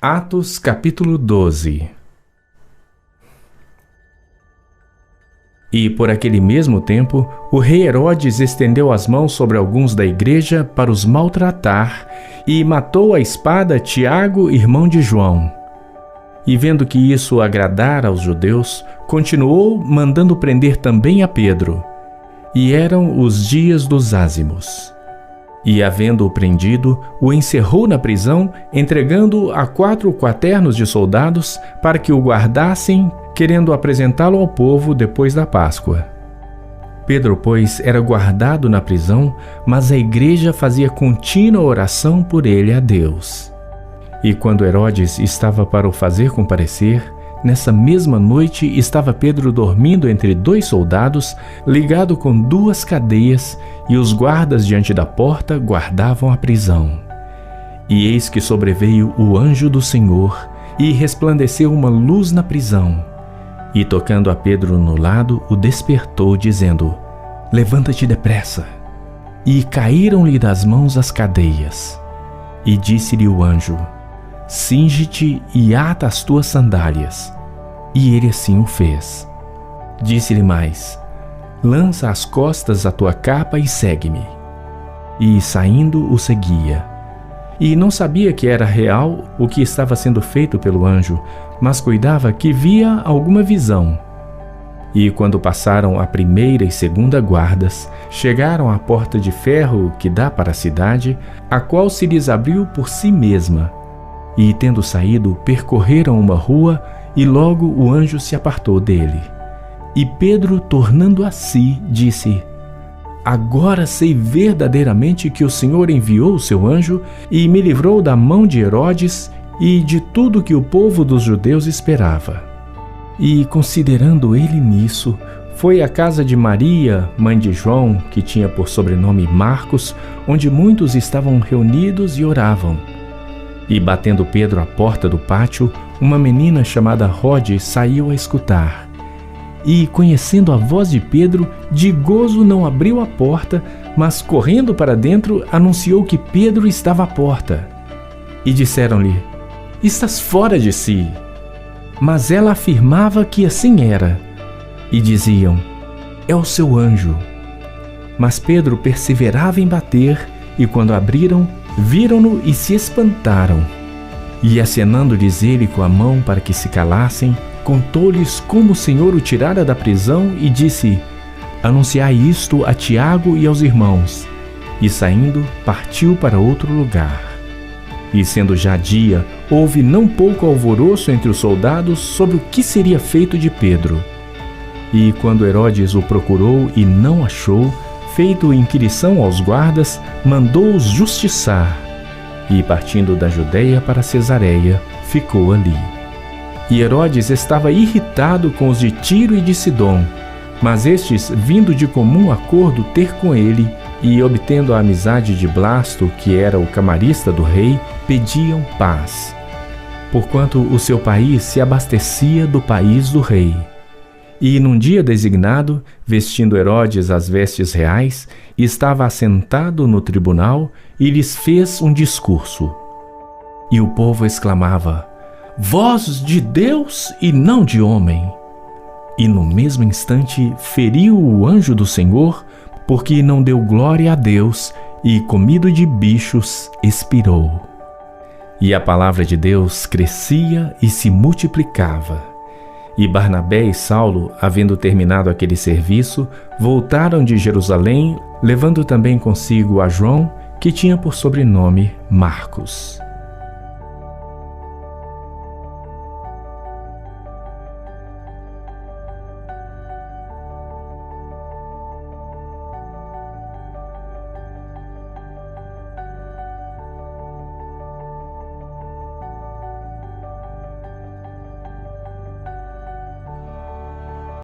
Atos capítulo 12. E por aquele mesmo tempo, o rei Herodes estendeu as mãos sobre alguns da igreja para os maltratar e matou à espada Tiago, irmão de João. E vendo que isso agradara aos judeus, continuou mandando prender também a Pedro. E eram os dias dos ázimos. E, havendo-o prendido, o encerrou na prisão, entregando-o a 4 quaternos de soldados para que o guardassem, querendo apresentá-lo ao povo depois da Páscoa. Pedro, pois, era guardado na prisão, mas a igreja fazia contínua oração por ele a Deus. E quando Herodes estava para o fazer comparecer, nessa mesma noite estava Pedro dormindo entre 2 soldados, ligado com 2 cadeias, e os guardas diante da porta guardavam a prisão. E eis que sobreveio o anjo do Senhor, e resplandeceu uma luz na prisão. E tocando a Pedro no lado, o despertou, dizendo: Levanta-te depressa. E caíram-lhe das mãos as cadeias. E disse-lhe o anjo: Cinge-te e ata as tuas sandálias. E ele assim o fez. Disse-lhe mais: Lança às costas a tua capa e segue-me. E saindo o seguia. E não sabia que era real o que estava sendo feito pelo anjo, mas cuidava que via alguma visão. E quando passaram a 1ª e 2ª guardas, chegaram à porta de ferro que dá para a cidade, a qual se lhes abriu por si mesma. E, tendo saído, percorreram uma rua, e logo o anjo se apartou dele. E Pedro, tornando a si, disse: Agora sei verdadeiramente que o Senhor enviou o seu anjo e me livrou da mão de Herodes e de tudo que o povo dos judeus esperava. E, considerando ele nisso, foi à casa de Maria, mãe de João, que tinha por sobrenome Marcos, onde muitos estavam reunidos e oravam. E, batendo Pedro à porta do pátio, uma menina chamada Rode saiu a escutar. E, conhecendo a voz de Pedro, de gozo não abriu a porta, mas, correndo para dentro, anunciou que Pedro estava à porta. E disseram-lhe: Estás fora de si. Mas ela afirmava que assim era. E diziam: É o seu anjo. Mas Pedro perseverava em bater, e quando abriram, viram-no e se espantaram. E, acenando-lhes ele com a mão para que se calassem, contou-lhes como o Senhor o tirara da prisão e disse: Anunciai isto a Tiago e aos irmãos. E, saindo, partiu para outro lugar. E, sendo já dia, houve não pouco alvoroço entre os soldados sobre o que seria feito de Pedro. E, quando Herodes o procurou e não achou, feito inquirição aos guardas, mandou-os justiçar. E, partindo da Judeia para Cesareia, ficou ali. E Herodes estava irritado com os de Tiro e de Sidom, mas estes, vindo de comum acordo ter com ele, e obtendo a amizade de Blasto, que era o camarista do rei, pediam paz, porquanto o seu país se abastecia do país do rei. E num dia designado, vestindo Herodes as vestes reais, estava assentado no tribunal e lhes fez um discurso. E o povo exclamava: Voz de Deus e não de homem. E no mesmo instante feriu o anjo do Senhor, porque não deu glória a Deus, e, comido de bichos, expirou. E a palavra de Deus crescia e se multiplicava. E Barnabé e Saulo, havendo terminado aquele serviço, voltaram de Jerusalém, levando também consigo a João, que tinha por sobrenome Marcos.